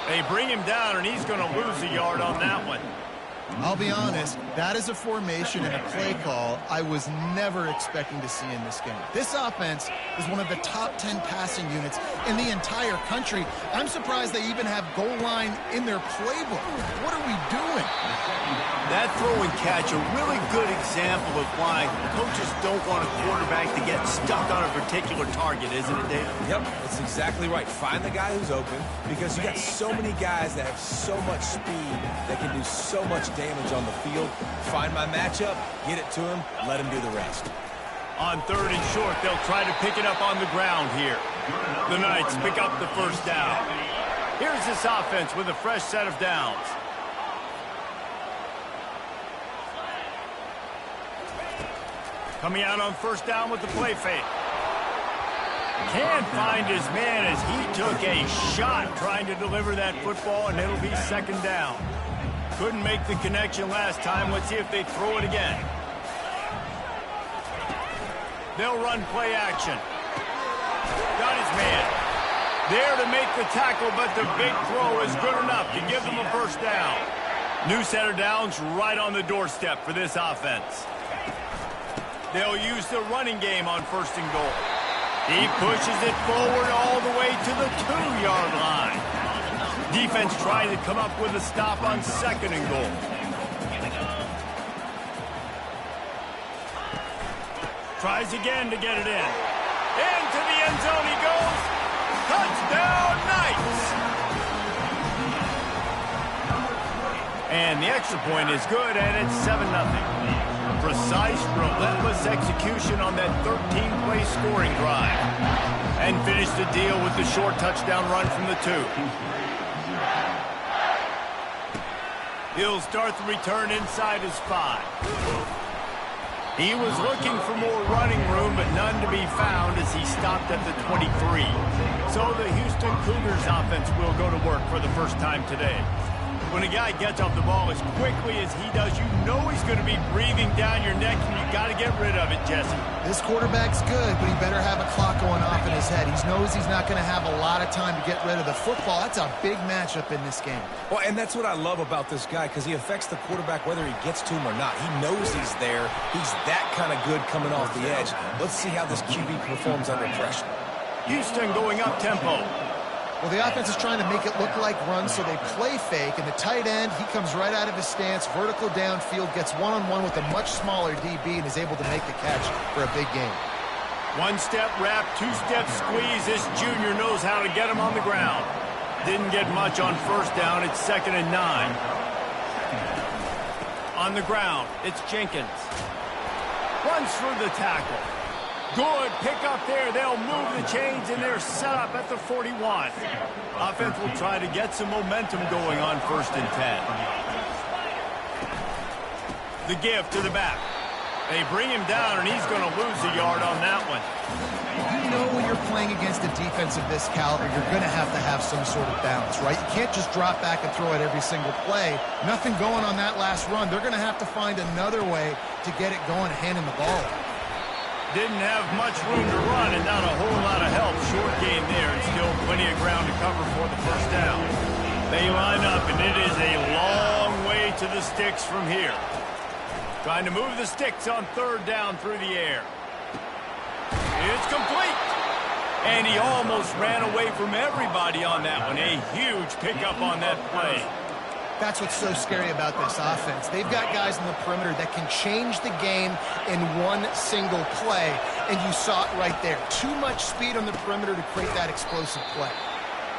They bring him down, and he's going to lose a yard on that one. I'll be honest, that is a formation and a play call I was never expecting to see in this game. This offense is one of the top 10 passing units in the entire country. I'm surprised they even have goal line in their playbook. What are we doing? That throw and catch, a really good example of why coaches don't want a quarterback to get stuck on a particular target, isn't it, Dave? Yep, that's exactly right. Find the guy who's open, because you got so many guys that have so much speed that can do so much damage on the field. Find my matchup, get it to him, let him do the rest. On 3rd and short, they'll try to pick it up on the ground here. The Knights pick up the first down. Here's this offense with a fresh set of downs. Coming out on first down with the play fake. Can't find his man as he took a shot trying to deliver that football, and it'll be 2nd down. Couldn't make the connection last time. Let's see if they throw it again. They'll run play action. Got his man. There to make the tackle, but the big throw is good enough to give them a first down. New set of downs right on the doorstep for this offense. They'll use the running game on 1st and goal. He pushes it forward all the way to the 2-yard line. Defense trying to come up with a stop on 2nd and goal. Tries again to get it in. Into the end zone he goes. Touchdown, Knights! And the extra point is good, and it's 7-0. Precise, relentless execution on that 13-play scoring drive. And finish the deal with the short touchdown run from the 2. He'll start the return inside his 5. He was looking for more running room, but none to be found as he stopped at the 23. So the Houston Cougars offense will go to work for the first time today. When a guy gets off the ball as quickly as he does, you know he's going to be breathing down your neck, and you got to get rid of it, Jesse. This quarterback's good, but he better have a clock going off in his head. He knows he's not going to have a lot of time to get rid of the football. That's a big matchup in this game. Well, and that's what I love about this guy, because he affects the quarterback whether he gets to him or not. He knows he's there. He's that kind of good coming off the edge. Let's see how this QB performs under pressure. Houston going up tempo. Well, the offense is trying to make it look like runs, so they play fake, and the tight end, he comes right out of his stance, vertical downfield, gets one-on-one with a much smaller DB, and is able to make the catch for a big gain. 1-step wrap, 2-step squeeze. This junior knows how to get him on the ground. Didn't get much on first down. It's 2nd and 9. On the ground, it's Jenkins. Runs through the tackle. Good pick up there. They'll move the chains, and they're set up at the 41. Offense will try to get some momentum going on 1st and 10. The give to the back. They bring him down, and he's going to lose a yard on that one. You know when you're playing against a defense of this caliber, you're going to have some sort of balance, right? You can't just drop back and throw it every single play. Nothing going on that last run. They're going to have to find another way to get it going, handing the ball. Didn't have much room to run and not a whole lot of help. Short game there, and still plenty of ground to cover for the first down. They line up, and it is a long way to the sticks from here. Trying to move the sticks on 3rd down through the air. It's complete. And he almost ran away from everybody on that one. A huge pickup on that play. That's what's so scary about this offense. They've got guys in the perimeter that can change the game in one single play, and you saw it right there. Too much speed on the perimeter to create that explosive play.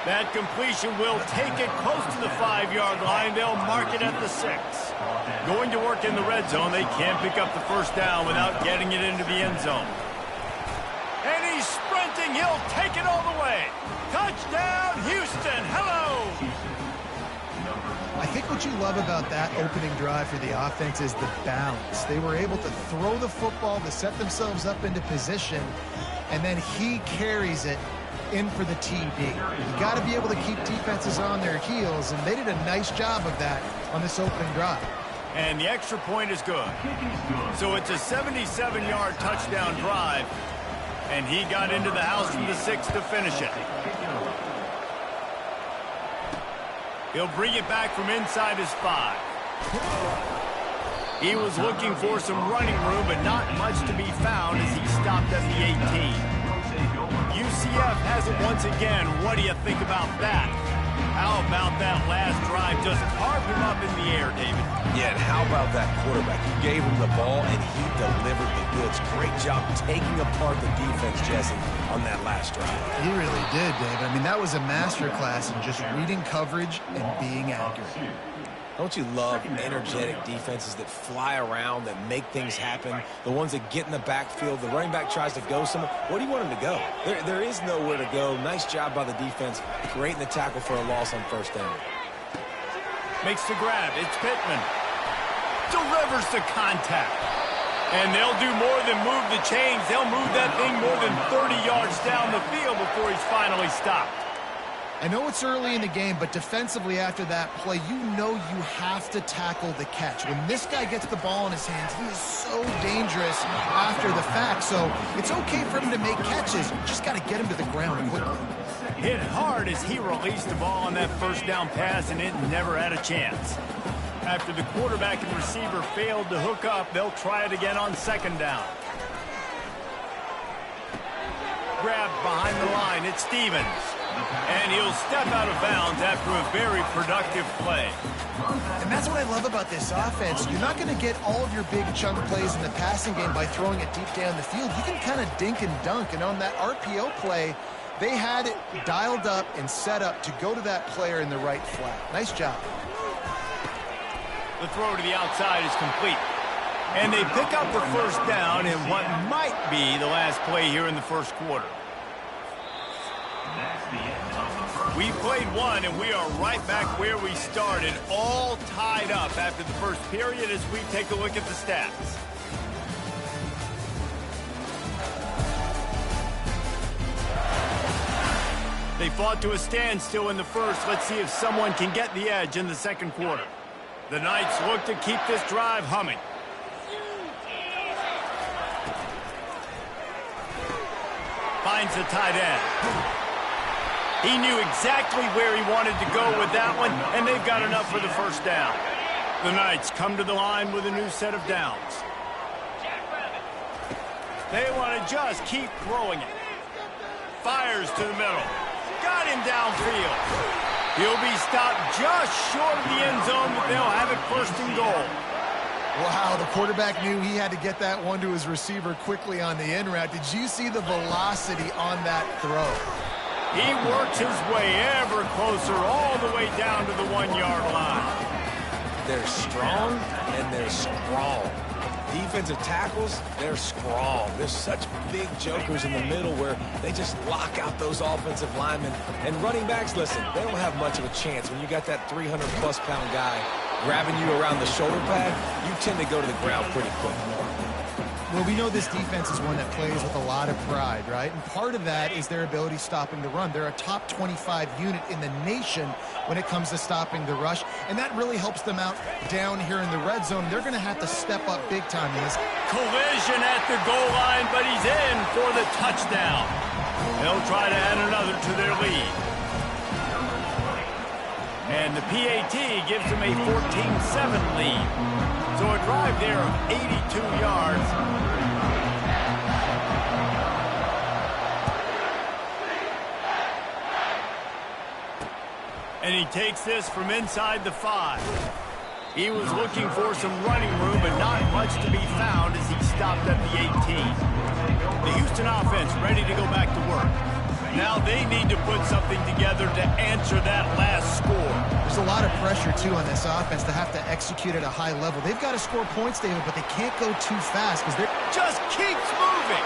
That completion will take it close to the 5-yard line. They'll mark it at the 6. Going to work in the red zone. They can't pick up the first down without getting it into the end zone. And he's sprinting. He'll take it all the way. Touchdown, Houston. Hello. I think what you love about that opening drive for the offense is the balance. They were able to throw the football to set themselves up into position, and then he carries it in for the TD. You got to be able to keep defenses on their heels, and they did a nice job of that on this opening drive. And the extra point is good. So it's a 77-yard touchdown drive, and he got into the house from the 6 to finish it. He'll bring it back from inside his 5. He was looking for some running room, but not much to be found as he stopped at the 18. UCF has it once again. What do you think about that? How about that last drive? Just carved him up in the air, David. Yeah, and how about that quarterback? You gave him the ball, and he delivered the goods. Great job taking apart the defense, Jesse, on that last drive. He really did, David. I mean, that was a masterclass in just reading coverage and being accurate. Don't you love energetic defenses that fly around, that make things happen, the ones that get in the backfield, the running back tries to go somewhere? Where do you want him to go? There is nowhere to go. Nice job by the defense, creating the tackle for a loss on first down. Makes the grab. It's Pittman. Delivers the contact. And they'll do more than move the chains. They'll move that thing more than 30 yards down the field before he's finally stopped. I know it's early in the game, but defensively after that play, you know you have to tackle the catch. When this guy gets the ball in his hands, he is so dangerous after the fact. So it's okay for him to make catches. You just got to get him to the ground quickly. Hit hard as he released the ball on that first down pass, and it never had a chance. After the quarterback and receiver failed to hook up, they'll try it again on second down. Grabbed behind the line, it's Stevens. And he'll step out of bounds after a very productive play. And that's what I love about this offense. You're not going to get all of your big chunk plays in the passing game by throwing it deep down the field. You can kind of dink and dunk. And on that RPO play, they had it dialed up and set up to go to that player in the right flat. Nice job. The throw to the outside is complete. And they pick up the first down in what might be the last play here in the first quarter. We played one, and we are right back where we started, all tied up after the first period as we take a look at the stats. They fought to a standstill in the first. Let's see if someone can get the edge in the second quarter. The Knights look to keep this drive humming. Finds the tight end. He knew exactly where he wanted to go with that one, and they've got enough for the first down. The Knights come to the line with a new set of downs. They want to just keep throwing it. Fires to the middle. Got him downfield. He'll be stopped just short of the end zone, but they'll have it first and goal. Wow, the quarterback knew he had to get that one to his receiver quickly on the in route. Did you see the velocity on that throw? He works his way ever closer all the way down to the 1-yard line. They're strong and they're strong. Defensive tackles, they're strong. There's such big jokers in the middle where they just lock out those offensive linemen. And running backs, listen, they don't have much of a chance. When you got that 300-plus pound guy grabbing you around the shoulder pad, you tend to go to the ground pretty quick. Well, we know this defense is one that plays with a lot of pride, right? And part of that is their ability stopping the run. They're a top 25 unit in the nation when it comes to stopping the rush, and that really helps them out down here in the red zone. They're going to have to step up big time in this. Collision at the goal line, but he's in for the touchdown. They'll try to add another to their lead. And the PAT gives them a 14-7 lead. So a drive there of 82 yards. And he takes this from inside the 5. He was looking for some running room, but not much to be found as he stopped at the 18. The Houston offense ready to go back to work. Now they need to put something together to answer that last score. There's a lot of pressure, too, on this offense to have to execute at a high level. They've got to score points, David, but they can't go too fast because they're... Just keeps moving.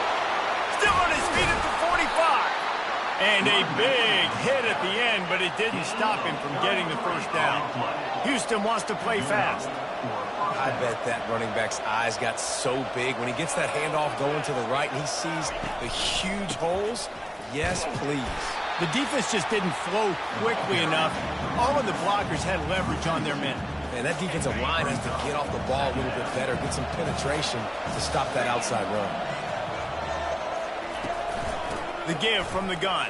Still on his feet at the 45. And a big hit at the end, but it didn't stop him from getting the first down. Houston wants to play fast. I bet that running back's eyes got so big when he gets that handoff going to the right and he sees the huge holes. Yes, please. The defense just didn't flow quickly enough. All of the blockers had leverage on their men. And that defensive line has to get off the ball a little bit better, get some penetration to stop that outside run. The give from the gun.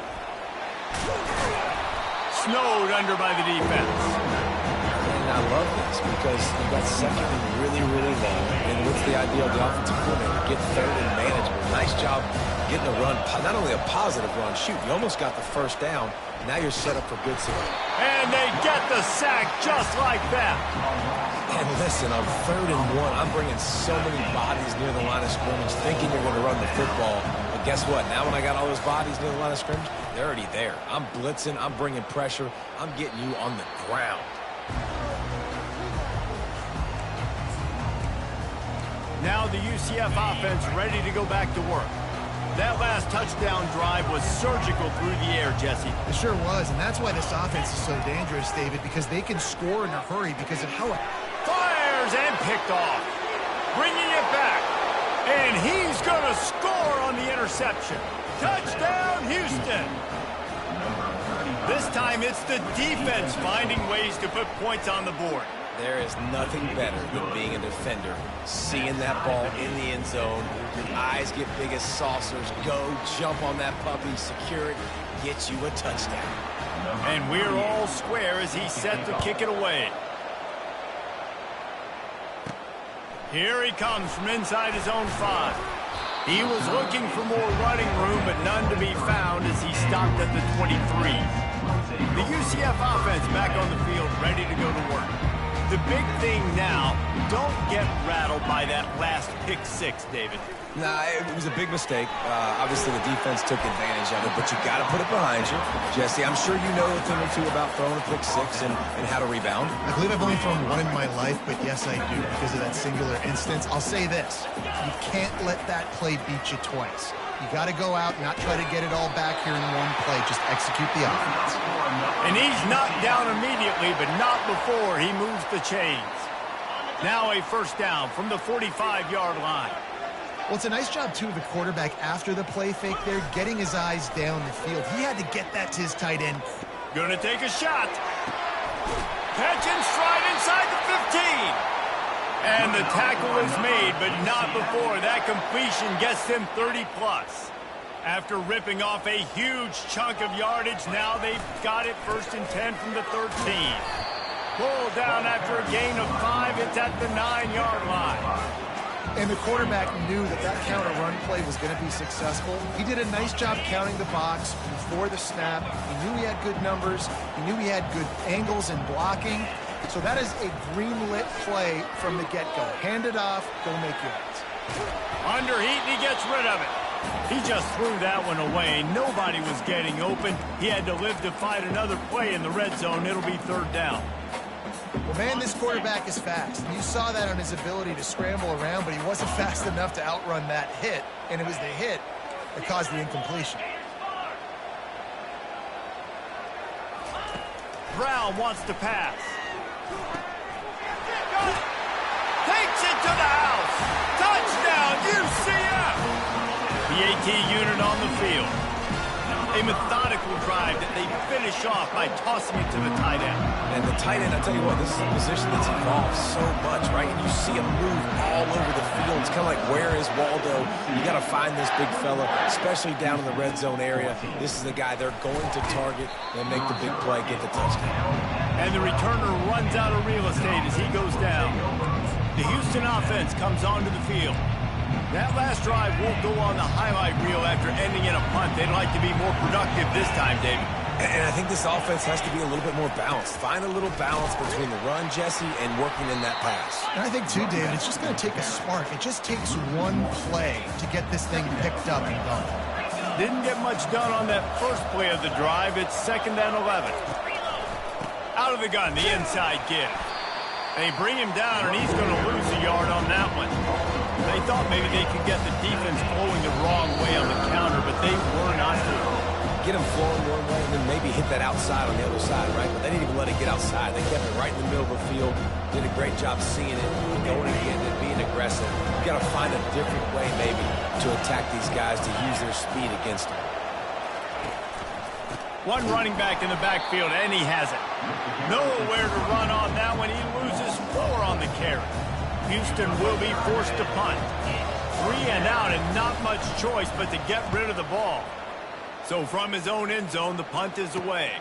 snowed under by the defense. And I love this because you got second and really, really low. And what's the idea of the offensive coordinator? Get third in management. Nice job getting a run, not only a positive run, shoot, you almost got the first down. Now you're set up for good success. And they get the sack just like that. And listen, on 3rd and 1, I'm bringing so many bodies near the line of scrimmage thinking you're going to run the football. But guess what? Now when I got all those bodies near the line of scrimmage, they're already there. I'm blitzing. I'm bringing pressure. I'm getting you on the ground. Now the UCF offense ready to go back to work. That last touchdown drive was surgical through the air, Jesse. It sure was, and that's why this offense is so dangerous, David, because they can score in a hurry because of how... Fires and picked off. Bringing it back. And he's going to score on the interception. Touchdown, Houston. This time it's the defense finding ways to put points on the board. There is nothing better than being a defender, seeing that ball in the end zone, your eyes get big as saucers, go, jump on that puppy, secure it, get you a touchdown. And we're all square as he's set to kick it away. Here he comes from inside his own 5. He was looking for more running room, but none to be found as he stopped at the 23. The UCF offense back on the field, ready to go to work. The big thing now, don't get rattled by that last pick-6, David. Nah, it was a big mistake. Obviously, the defense took advantage of it, but you got to put it behind you. Jesse, I'm sure you know a thing or two about throwing a pick-6 and how to rebound. I believe I've only thrown one in my life, but yes, I do because of that singular instance. I'll say this. You can't let that play beat you twice. You got to go out, not try to get it all back here in one play. Just execute the offense. And he's knocked down immediately, but not before he moves the chains. Now a first down from the 45-yard line. Well, it's a nice job, too, of the quarterback after the play fake there, getting his eyes down the field. He had to get that to his tight end. Gonna take a shot. Catch and stride inside the 15. And the tackle is made, but not before that completion gets them 30-plus. After ripping off a huge chunk of yardage, now they've got it 1st and 10 from the 13. Pulled down after a gain of 5. It's at the 9-yard line. And the quarterback knew that that counter run play was going to be successful. He did a nice job counting the box before the snap. He knew he had good numbers. He knew he had good angles and blocking. So that is a green-lit play from the get-go. Hand it off, go make yards. Under heat, and he gets rid of it. He just threw that one away. Nobody was getting open. He had to live to fight another play in the red zone. It'll be 3rd down. Well, man, this quarterback is fast. You saw that on his ability to scramble around, but he wasn't fast enough to outrun that hit, and it was the hit that caused the incompletion. Brown wants to pass. Takes it to the house. Touchdown, UCF. The AT unit on the field. A methodical drive that they finish off by tossing it to the tight end. And the tight end, I'll tell you what, this is a position that's evolved so much, right? And you see him move all over the field. It's kind of like, where is Waldo? You got to find this big fella, especially down in the red zone area. This is the guy they're going to target and make the big play, get the touchdown. And the returner runs out of real estate as he goes down. The Houston offense comes onto the field. That last drive won't go on the highlight reel after ending in a punt. They'd like to be more productive this time, David. And I think this offense has to be a little bit more balanced. Find a little balance between the run, Jesse, and working in that pass. And I think, too, David, it's just going to take a spark. It just takes one play to get this thing picked up and going. Didn't get much done on that first play of the drive. It's 2nd and 11. Out of the gun, the inside give. They bring him down, and he's going to lose a yard on that one. They thought maybe they could get the defense flowing the wrong way on the counter, but they were not able. Get him flowing one way and then maybe hit that outside on the other side, right? But they didn't even let it get outside. They kept it right in the middle of the field. Did a great job seeing it, going again, and being aggressive. You got to find a different way maybe to attack these guys to use their speed against them. One running back in the backfield, and he has it. Nowhere to run on that one. He loses 4 on the carry. Houston will be forced to punt. 3 and out, and not much choice but to get rid of the ball. So from his own end zone, the punt is away.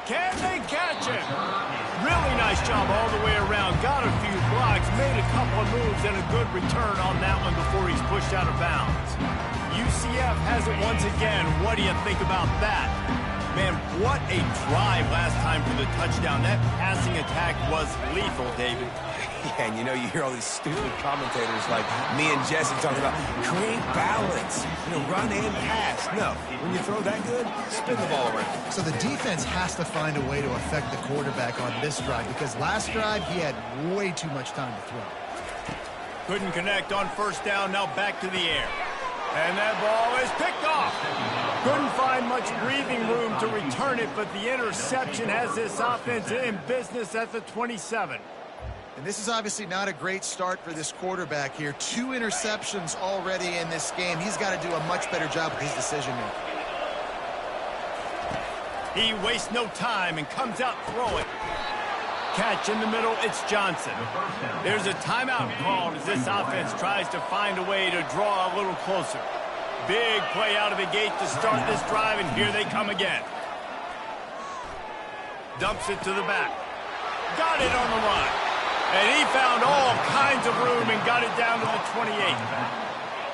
Can they catch him? Really nice job all the way around. Got a few blocks, made a couple of moves, and a good return on that one before he's pushed out of bounds. UCF has it once again. What do you think about that? Man, what a drive last time for the touchdown. That passing attack was lethal, David. Yeah, and you hear all these stupid commentators like me and Jesse talking about create balance, run and pass. No, when you throw that good, spin the ball around. So the defense has to find a way to affect the quarterback on this drive because last drive he had way too much time to throw. Couldn't connect on first down, now back to the air. And that ball is picked off. Couldn't find much breathing room to return it, but the interception has this offense in business at the 27. And this is obviously not a great start for this quarterback here. 2 interceptions already in this game. He's got to do a much better job with his decision-making. He wastes no time and comes out throwing. Catch in the middle, it's Johnson. There's a timeout called as this offense tries to find a way to draw a little closer. Big play out of the gate to start this drive, and here they come again. Dumps it to the back. Got it on the run. And he found all kinds of room and got it down to the 28.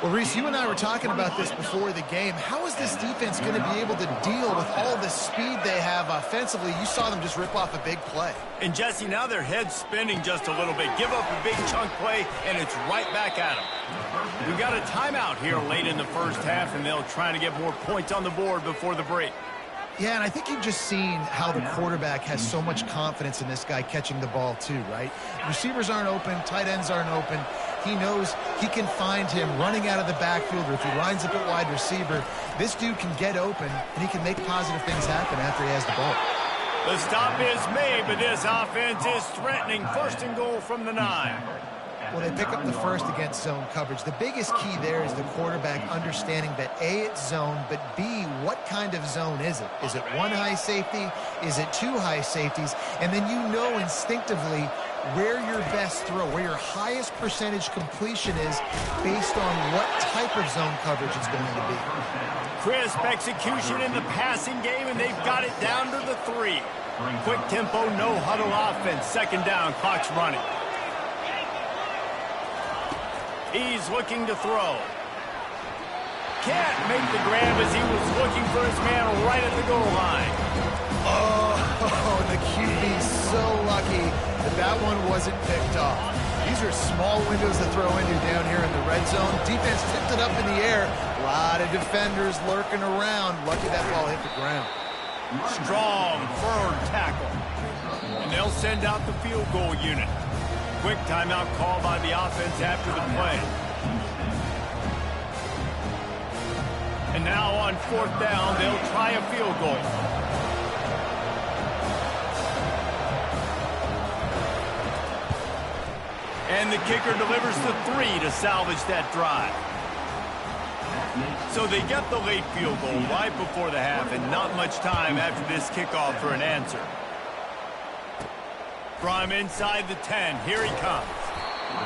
Well, Reese, you and I were talking about this before the game. How is this defense going to be able to deal with all the speed they have offensively? You saw them just rip off a big play. And, Jesse, now their head's spinning just a little bit. Give up a big chunk play, and it's right back at them. We've got a timeout here late in the first half, and they'll try to get more points on the board before the break. Yeah, and I think you've just seen how the quarterback has so much confidence in this guy catching the ball too, right? Receivers aren't open, tight ends aren't open. He knows he can find him running out of the backfield, or if he lines up at wide receiver, this dude can get open, and he can make positive things happen after he has the ball. The stop is made, but this offense is threatening. First and goal from the 9. Well, they pick up the first against zone coverage. The biggest key there is the quarterback understanding that A, it's zone, but B, what kind of zone is it? Is it 1 high safety? Is it 2 high safeties? And then you know instinctively where your best throw, where your highest percentage completion is based on what type of zone coverage it's going to be. Crisp execution in the passing game, and they've got it down to the 3. Quick tempo, no huddle offense. Second down, clock's running. He's looking to throw. Can't make the grab as he was looking for his man right at the goal line. Oh, the QB's so lucky that that one wasn't picked off. These are small windows to throw into down here in the red zone. Defense tipped it up in the air. A lot of defenders lurking around. Lucky that ball hit the ground. Strong, firm tackle. And they'll send out the field goal unit. Quick timeout call by the offense after the play. And now on fourth down, they'll try a field goal. And the kicker delivers the 3 to salvage that drive. So they get the late field goal right before the half, and not much time after this kickoff for an answer. From inside the 10, here he comes.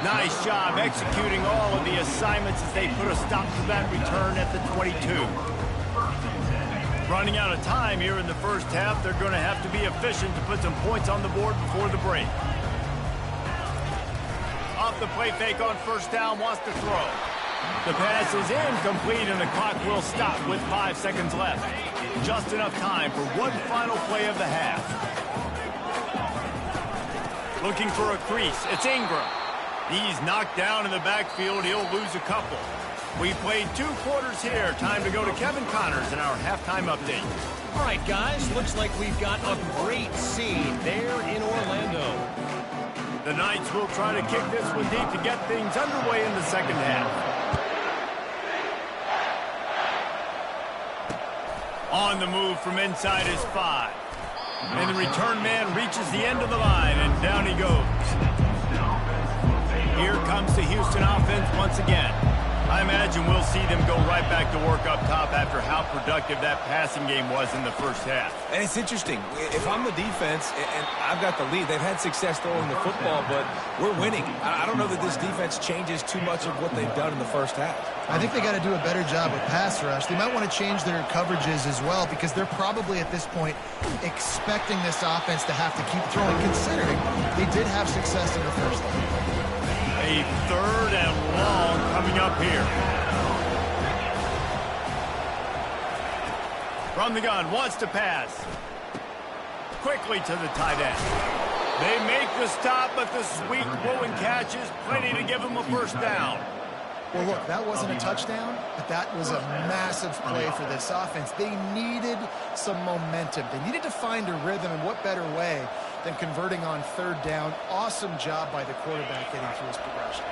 Nice job executing all of the assignments as they put a stop to that return at the 22. Running out of time here in the first half, they're going to have to be efficient to put some points on the board before the break. Off the play fake on first down, wants to throw. The pass is incomplete, and the clock will stop with 5 seconds left. Just enough time for one final play of the half. Looking for a crease. It's Ingram. He's knocked down in the backfield. He'll lose a couple. We played 2 quarters here. Time to go to Kevin Connors in our halftime update. All right, guys. Looks like we've got a great scene there in Orlando. The Knights will try to kick this one deep to get things underway in the second half. On the move from inside is 5. And the return man reaches the end of the line, and down he goes. Here comes the Houston offense once again. I imagine we'll see them go right back to work up top after how productive that passing game was in the first half. And it's interesting. If I'm the defense and I've got the lead, they've had success throwing the football, but we're winning. I don't know that this defense changes too much of what they've done in the first half. I think they got to do a better job with pass rush. They might want to change their coverages as well because they're probably at this point expecting this offense to have to keep throwing, considering they did have success in the first half. A 3rd and long coming up here. From the gun, wants to pass. Quickly to the tight end. They make the stop, but the sweet throw and catch is plenty to give them a first down. Well, look, that wasn't a touchdown, but that was a massive play for this offense. They needed some momentum. They needed to find a rhythm, and what better way than converting on 3rd down. Awesome job by the quarterback getting through his progression.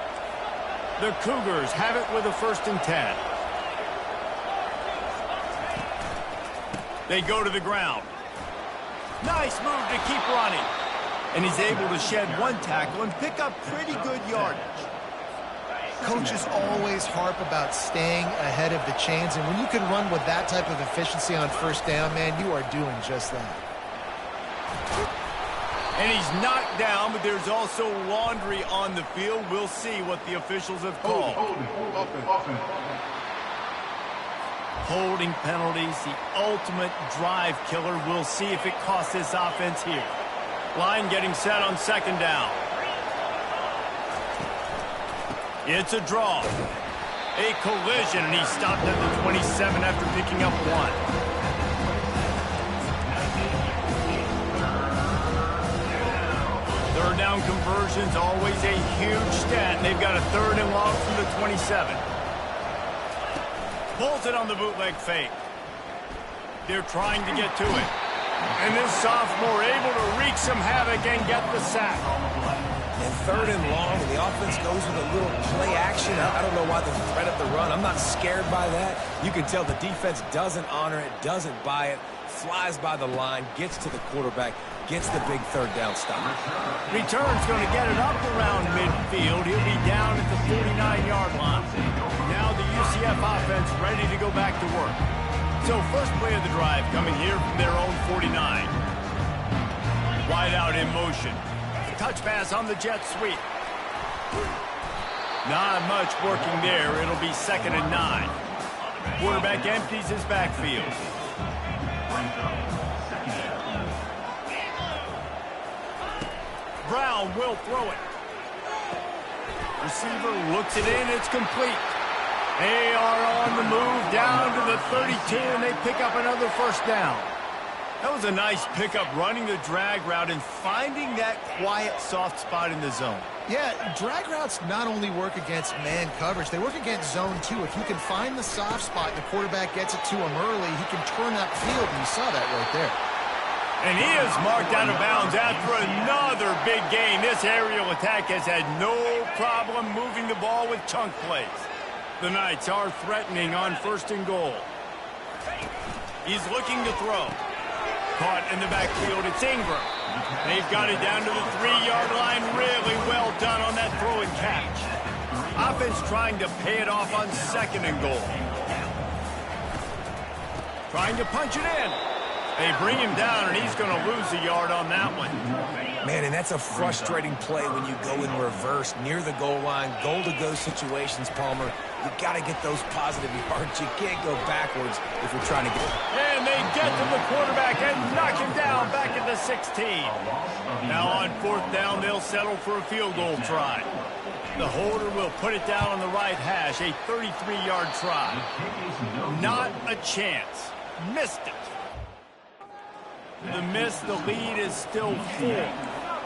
The Cougars have it with a 1st and 10. They go to the ground. Nice move to keep running. And he's able to shed 1 tackle and pick up pretty good yardage. Coaches always harp about staying ahead of the chains, and when you can run with that type of efficiency on 1st down, man, you are doing just that. And he's knocked down, but there's also laundry on the field. We'll see what the officials have called. Holding penalties, the ultimate drive killer. We'll see if it costs this offense here. Line getting set on 2nd down. It's a draw. A collision, and he stopped at the 27 after picking up 1. Third down conversions, always a huge stat. They've got a 3rd and long from the 27. Pulls it on the bootleg fake. They're trying to get to it. And this sophomore able to wreak some havoc and get the sack. And 3rd and long, and the offense goes with a little play action. I don't know why the threat of the run. I'm not scared by that. You can tell the defense doesn't honor it, doesn't buy it, flies by the line, gets to the quarterback, gets the big 3rd down stop. Return's going to get it up around midfield. He'll be down at the 49-yard line. Now the UCF offense ready to go back to work. So first play of the drive coming here from their own 49. Wide out in motion. Touch pass on the jet sweep. Not much working there. It'll be 2nd and 9. Quarterback empties his backfield. Brown will throw it. Receiver looks it in. It's complete. They are on the move down to the 32, and they pick up another 1st down. That was a nice pickup, running the drag route and finding that quiet, soft spot in the zone. Yeah, drag routes not only work against man coverage, they work against zone too. If you can find the soft spot and the quarterback gets it to him early, he can turn upfield, and you saw that right there. And he is marked out of bounds after another big gain. This aerial attack has had no problem moving the ball with chunk plays. The Knights are threatening on 1st and goal. He's looking to throw. Caught in the backfield, it's Ingram. They've got it down to the 3-yard line. Really well done on that throw and catch. Offense trying to pay it off on 2nd and goal. Trying to punch it in. They bring him down, and he's going to lose a yard on that one. Man, and that's a frustrating play when you go in reverse near the goal line, goal-to-go situations, Palmer. You've got to get those positive yards. You can't go backwards if you're trying to get it. And they get to the quarterback and knock him down back at the 16. Now on 4th down, they'll settle for a field goal try. The holder will put it down on the right hash, a 33-yard try. Not a chance. Missed it. The miss, the lead is still 4.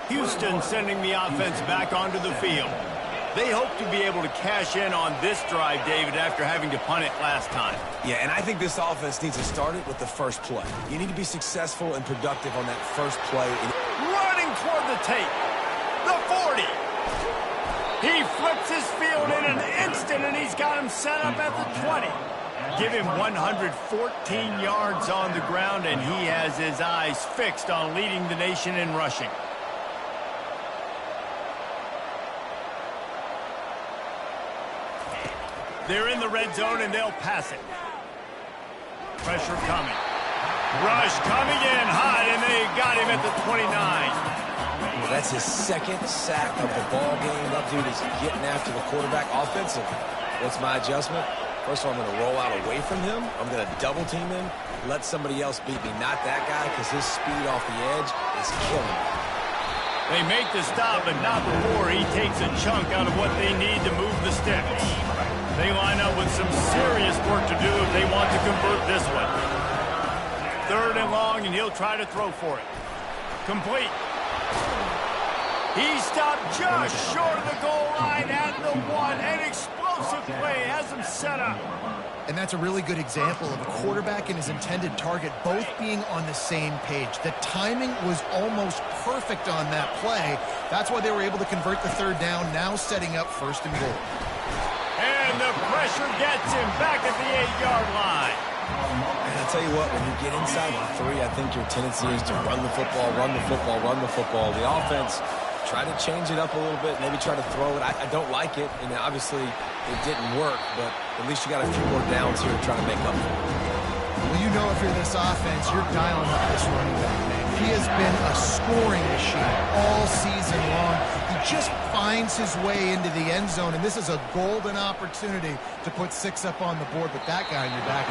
Houston sending the offense back onto the field. They hope to be able to cash in on this drive, David, after having to punt it last time. Yeah, and I think this offense needs to start it with the first play. You need to be successful and productive on that first play. Running toward the tape. The 40. He flips his field in an instant, and he's got him set up at the 20. Give him 114 yards on the ground, and he has his eyes fixed on leading the nation in rushing. They're in the red zone, and they'll pass it. Pressure coming. Rush coming in hot, and they got him at the 29. Well, that's his second sack of the ball game. That dude is getting after the quarterback offensively. What's my adjustment? First of all, I'm going to roll out away from him. I'm going to double team him. Let somebody else beat me, not that guy, because his speed off the edge is killing me. They make the stop, but not before he takes a chunk out of what they need to move the sticks. They line up with some serious work to do if they want to convert this one. 3rd and long, and he'll try to throw for it. Complete. He stopped just short of the goal line at the 1. An explosive play has him set up. And that's a really good example of a quarterback and his intended target both being on the same page. The timing was almost perfect on that play. That's why they were able to convert the 3rd down, now setting up 1st and goal. And the pressure gets him back at the 8-yard line. And I'll tell you what, when you get inside the 3, I think your tendency is to run the football, run the football, run the football. The offense, try to change it up a little bit, maybe try to throw it. I don't like it, and obviously it didn't work, but at least you got a few more downs here to try to make up for it. Well, you know if you're this offense, you're dialing up this running back, man. He has been a scoring machine all season long. He just finds his way into the end zone, and this is a golden opportunity to put 6 up on the board with that guy in your back.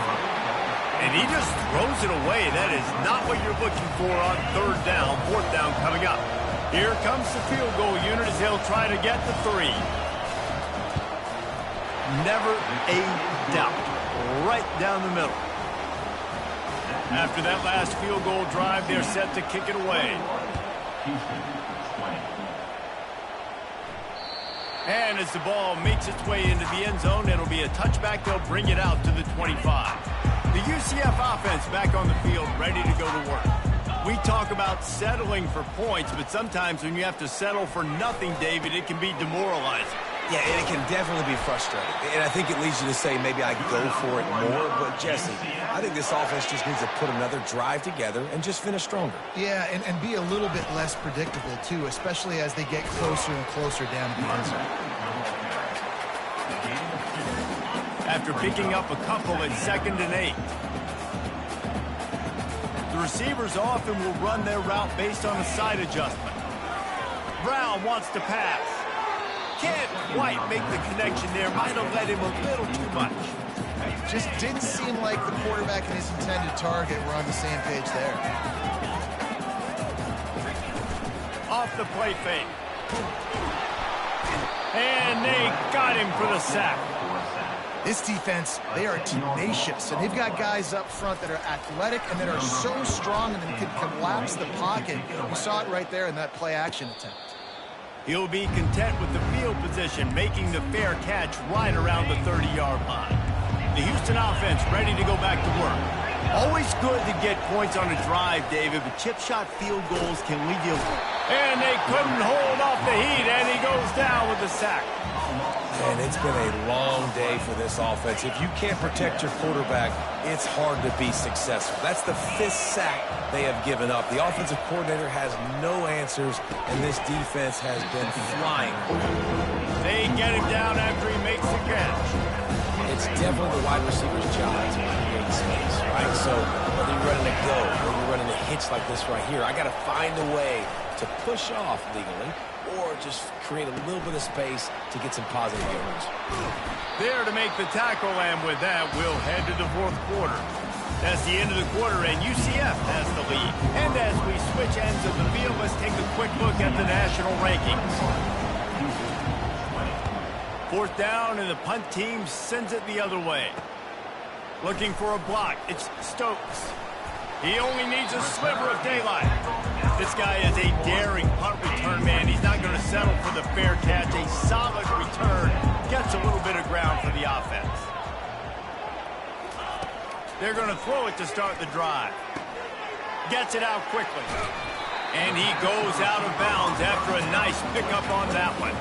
And he just throws it away. That is not what you're looking for on 3rd down, 4th down coming up. Here comes the field goal unit as he'll try to get the 3. Never a doubt. Right down the middle. After that last field goal drive, they're set to kick it away. And as the ball makes its way into the end zone, it'll be a touchback. They'll bring it out to the 25. The UCF offense back on the field, ready to go to work. We talk about settling for points, but sometimes when you have to settle for nothing, David, it can be demoralizing. Yeah, and it can definitely be frustrating. And I think it leads you to say maybe I go for it more. But, Jesse, I think this offense just needs to put another drive together and just finish stronger. Yeah, and be a little bit less predictable, too, especially as they get closer and closer down to the end zone. After picking up a couple at 2nd and 8. The receivers often will run their route based on a side adjustment. Brown wants to pass. Can't quite make the connection there. Might have led him a little too much. Just didn't seem like the quarterback and his intended target were on the same page there. Off the play fake. And they got him for the sack. This defense, they are tenacious, and they've got guys up front that are athletic and that are so strong and that can collapse the pocket. We saw it right there in that play-action attempt. He'll be content with the field position, making the fair catch right around the 30-yard line. The Houston offense ready to go back to work. Always good to get points on a drive, David, but chip shot field goals can leave you. And they couldn't hold off the heat, and he goes down with the sack. And it's been a long day for this offense. If you can't protect your quarterback, it's hard to be successful. That's the 5th sack they have given up. The offensive coordinator has no answers, and this defense has been flying. They get him down after he makes the catch. It's definitely the wide receiver's job to create space, right? So whether you're running a go, or you're running a hitch like this right here, I got to find a way to push off legally or just create a little bit of space to get some positive yards. There to make the tackle, and with that, we'll head to the 4th quarter. That's the end of the quarter, and UCF has the lead. And as we switch ends of the field, let's take a quick look at the national rankings. 4th down, and the punt team sends it the other way. Looking for a block, it's Stokes. He only needs a sliver of daylight. This guy is a daring punt return man. He's not going to settle for the fair catch. A solid return. Gets a little bit of ground for the offense. They're going to throw it to start the drive. Gets it out quickly. And he goes out of bounds after a nice pickup on that one.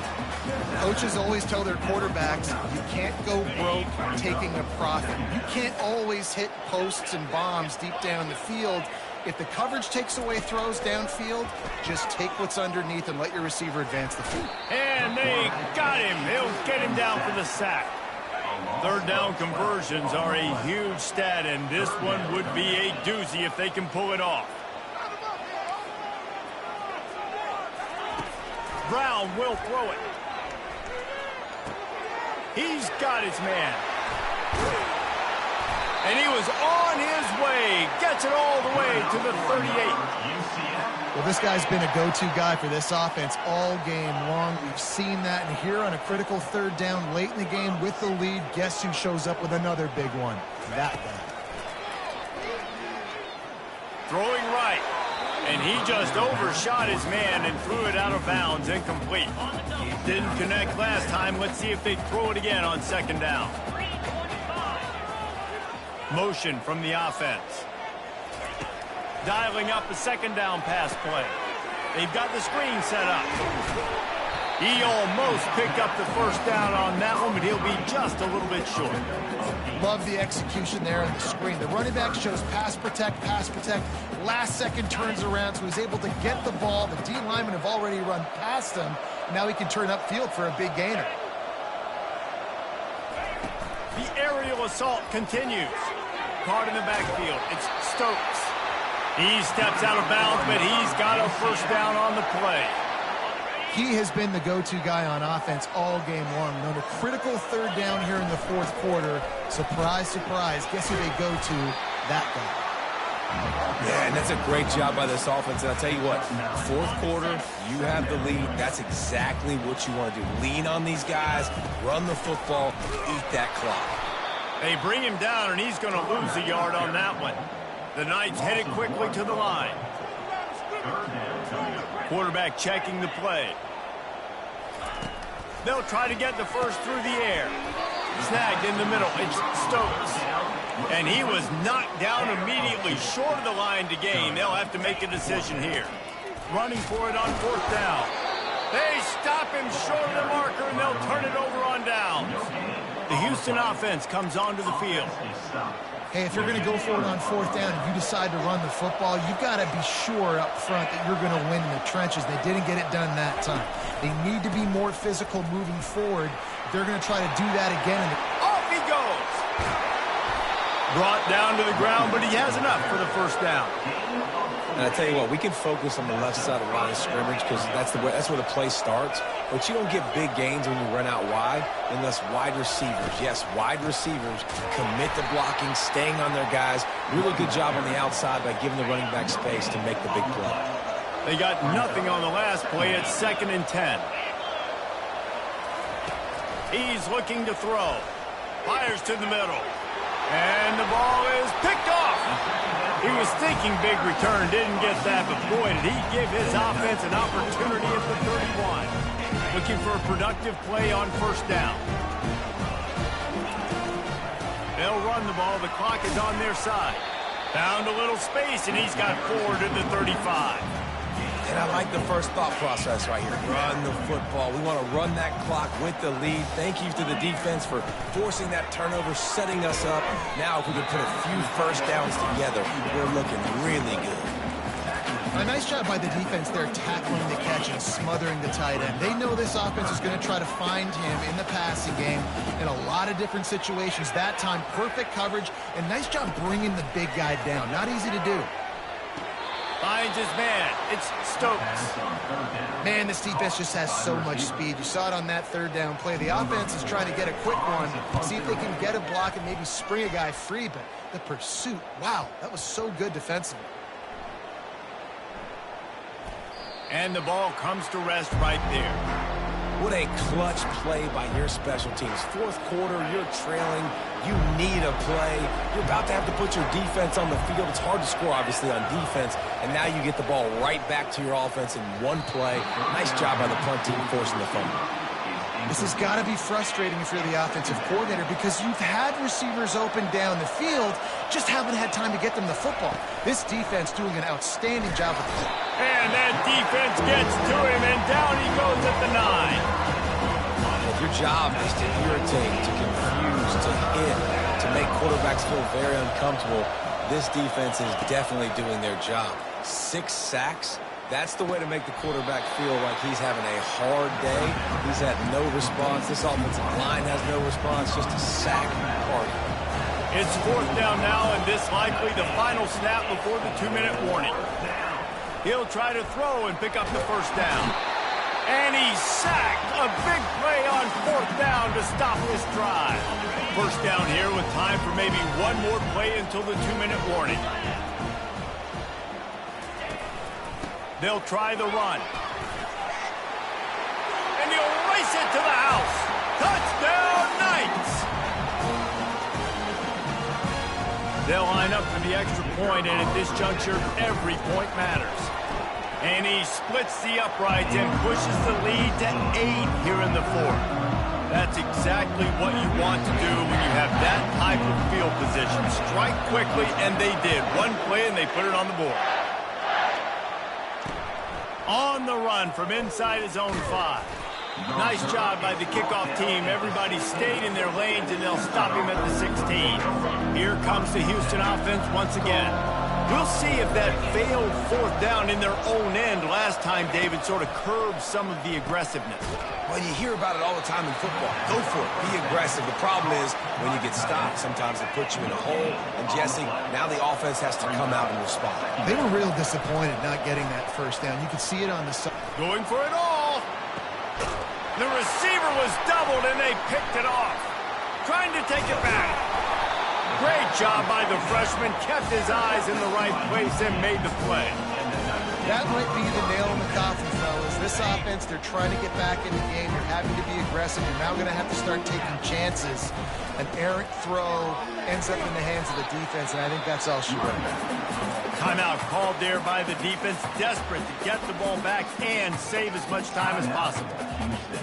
Coaches always tell their quarterbacks, you can't go broke taking a profit. You can't always hit posts and bombs deep down the field. If the coverage takes away throws downfield, just take what's underneath and let your receiver advance the field. And they got him. They'll get him down for the sack. Third down conversions are a huge stat, and this one would be a doozy if they can pull it off. Brown will throw it. He's got his man. And he was on his way. Gets it all the way to the 38. Well, this guy's been a go-to guy for this offense all game long. We've seen that, and here on a critical third down late in the game with the lead, guess who shows up with another big one? That guy. Throwing right, and he just overshot his man and threw it out of bounds, incomplete. Didn't connect last time. Let's see if they throw it again on second down. Motion from the offense. Dialing up a second down pass play. They've got the screen set up. He almost picked up the first down on that one, but he'll be just a little bit short. Love the execution there on the screen. The running back shows pass protect, pass protect. Last second turns around, so he's able to get the ball. The D linemen have already run past him. Now he can turn upfield for a big gainer. The aerial assault continues. Caught in the backfield. It's Stokes. He steps out of bounds, but he's got a first down on the play. He has been the go-to guy on offense all game long. Known a critical third down here in the fourth quarter. Surprise, surprise. Guess who they go to? That guy. Yeah, and that's a great job by this offense. And I'll tell you what, fourth quarter, you have the lead. That's exactly what you want to do. Lean on these guys, run the football, eat that clock. They bring him down, and he's going to lose a yard on that one. The Knights headed quickly to the line. Quarterback checking the play. They'll try to get the first through the air. Snagged in the middle. It's Stokes. And he was knocked down immediately short of the line to gain. They'll have to make a decision here. Running for it on fourth down. They stop him short of the marker, and they'll turn it over on downs. The Houston offense comes onto the field. Hey, if you're going to go for it on fourth down, if you decide to run the football, you've got to be sure up front that you're going to win in the trenches. They didn't get it done that time. They need to be more physical moving forward. They're going to try to do that again. Off he goes. Brought down to the ground, but he has enough for the first down. And I tell you what, we can focus on the left side of the line of scrimmage because that's where the play starts. But you don't get big gains when you run out wide unless wide receivers, yes, wide receivers commit to blocking, staying on their guys. Really good job on the outside by giving the running back space to make the big play. They got nothing on the last play. It's 2nd and 10. He's looking to throw. Fires to the middle. And the ball is picked off. He was thinking big return, didn't get that, but boy, did he give his offense an opportunity at the 31. Looking for a productive play on first down. They'll run the ball. The clock is on their side. Found a little space, and he's got 4 to the 35. And I like the first thought process right here. Run the football. We want to run that clock with the lead. Thank you to the defense for forcing that turnover, setting us up. Now, if we can put a few first downs together, we're looking really good. A nice job by the defense there, tackling the catch and smothering the tight end. They know this offense is going to try to find him in the passing game in a lot of different situations. That time, perfect coverage, and nice job bringing the big guy down. Not easy to do. Finds his man. It's Stokes. Man, this defense just has so much speed. You saw it on that third down play. The offense is trying to get a quick one, see if they can get a block and maybe spring a guy free, but the pursuit, wow, that was so good defensively. And the ball comes to rest right there. What a clutch play by your special teams. Fourth quarter, you're trailing. You need a play. You're about to have to put your defense on the field. It's hard to score, obviously, on defense. And now you get the ball right back to your offense in one play. Nice job by the punt team forcing the fumble. This has got to be frustrating if you're the offensive coordinator because you've had receivers open down the field, just haven't had time to get them the football. This defense doing an outstanding job with it. And that defense gets to him, and down he goes at the 9. If your job is to irritate, to confuse, to hit, to make quarterbacks feel very uncomfortable, this defense is definitely doing their job. 6 sacks That's the way to make the quarterback feel like he's having a hard day. He's had no response. This offensive line has no response, just a sack party. It's 4th down now, and this likely the final snap before the 2-minute warning. He'll try to throw and pick up the 1st down. And he's sacked. A big play on 4th down to stop this drive. 1st down here with time for maybe one more play until the 2-minute warning. They'll try the run. And he'll race it to the house. Touchdown, Knights! They'll line up for the extra point, and at this juncture, every point matters. And he splits the uprights and pushes the lead to 8 here in the 4th. That's exactly what you want to do when you have that type of field position. Strike quickly, and they did. One play, and they put it on the board. On the run from inside his own 5. Nice job by the kickoff team. Everybody stayed in their lanes, and they'll stop him at the 16. Here comes the Houston offense once again. We'll see if that failed 4th down in their own end last time, David, sort of curbed some of the aggressiveness. Well, you hear about it all the time in football. Go for it. Be aggressive. The problem is when you get stopped, sometimes it puts you in a hole. And, Jesse, now the offense has to come out and respond. They were real disappointed not getting that 1st down. You could see it on the side. Going for it all. The receiver was doubled, and they picked it off. Trying to take it back. Great job by the freshman. Kept his eyes in the right place and made the play. That might be the nail in the coffin, fellas. This offense, they're trying to get back in the game. They're having to be aggressive. You're now going to have to start taking chances. An errant throw ends up in the hands of the defense, and I think that's all she wrote. Timeout called there by the defense, desperate to get the ball back and save as much time as possible.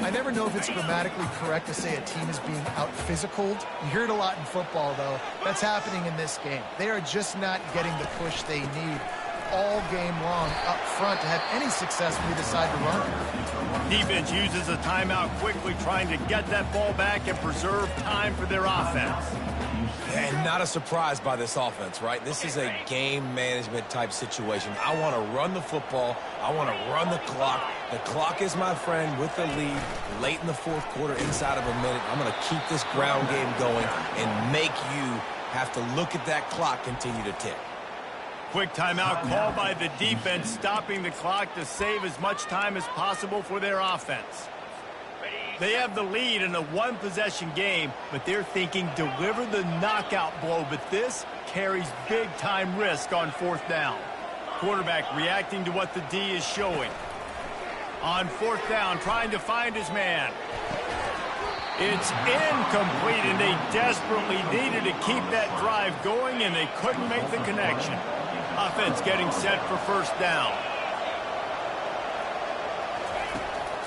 I never know if it's grammatically correct to say a team is being out-physicaled. You hear it a lot in football, though. That's happening in this game. They are just not getting the push they need all game long up front to have any success when they decide to run. Defense uses a timeout quickly, trying to get that ball back and preserve time for their offense. And not a surprise by this offense, right? This is a game management type situation. I want to run the football. I want to run the clock. The clock is my friend with the lead late in the 4th quarter, inside of a minute. I'm going to keep this ground game going and make you have to look at that clock continue to tick. Quick timeout called by the defense, stopping the clock to save as much time as possible for their offense. They have the lead in a one-possession game, but they're thinking deliver the knockout blow, but this carries big-time risk on 4th down. Quarterback reacting to what the D is showing. On 4th down, trying to find his man. It's incomplete, and they desperately needed to keep that drive going, and they couldn't make the connection. Offense getting set for 1st down.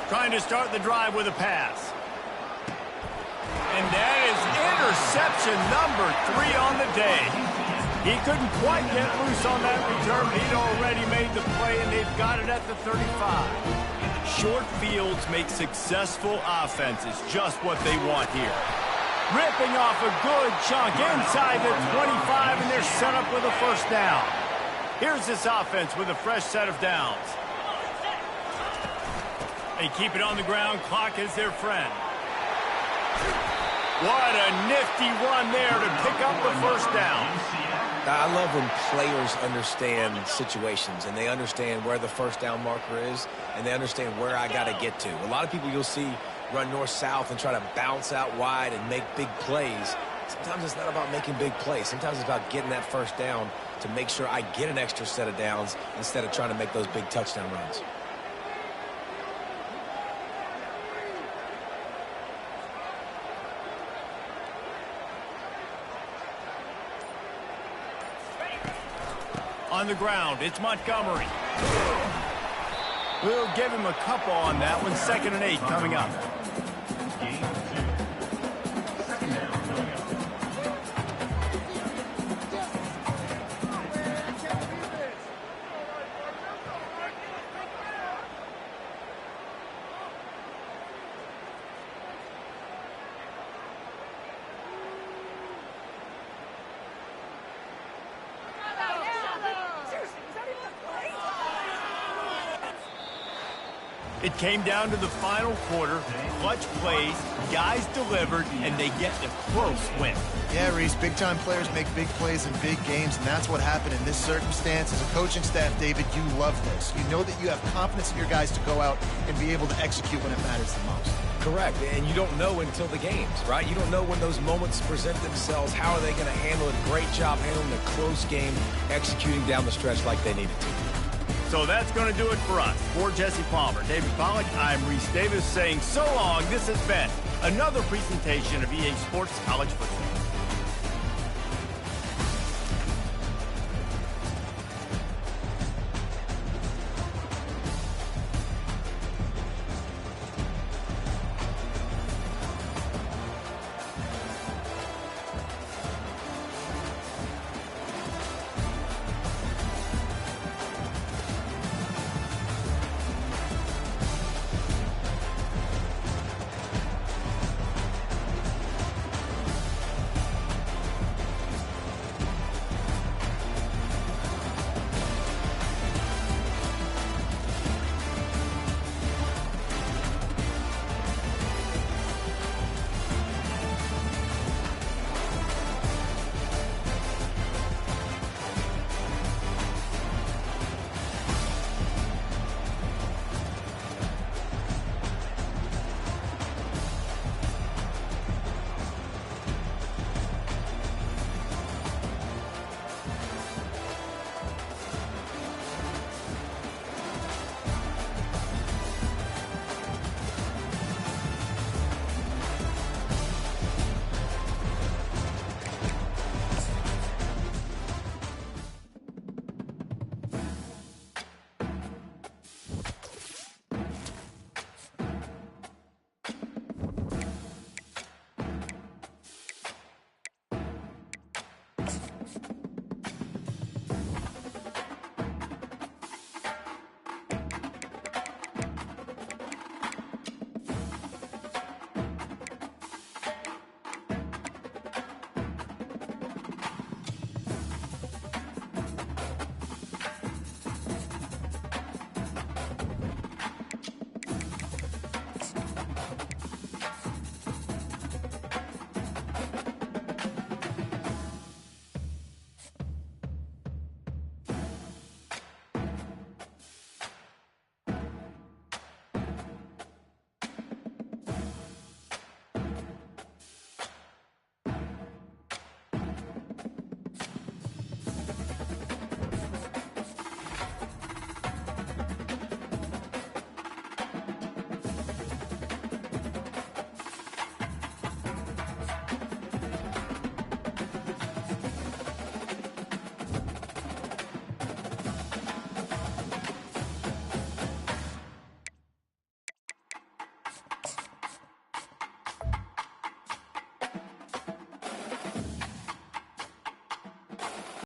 Trying to start the drive with a pass. And that is interception number 3 on the day. He couldn't quite get loose on that return. He'd already made the play, and they've got it at the 35. Short fields make successful offenses just what they want here. Ripping off a good chunk inside the 25, and they're set up with a 1st down. Here's this offense with a fresh set of downs. They keep it on the ground. Clock is their friend. What a nifty run there to pick up the 1st down. I love when players understand situations and they understand where the 1st down marker is and they understand where I got to get to. A lot of people you'll see run north-south and try to bounce out wide and make big plays. Sometimes it's not about making big plays. Sometimes it's about getting that 1st down to make sure I get an extra set of downs instead of trying to make those big touchdown runs. On the ground, it's Montgomery. We'll give him a couple on that one. 2nd and 8 coming up. It came down to the final quarter, clutch plays, guys delivered, and they get a close win. Yeah, Reese, big-time players make big plays in big games, and that's what happened in this circumstance. As a coaching staff, David, you love this. You know that you have confidence in your guys to go out and be able to execute when it matters the most. Correct, and you don't know until the games, right? You don't know when those moments present themselves. How are they going to handle it? Great job handling a close game, executing down the stretch like they needed to. So that's going to do it for us. For Jesse Palmer, David Pollack, I'm Reese Davis saying so long. This has been another presentation of EA Sports College Football.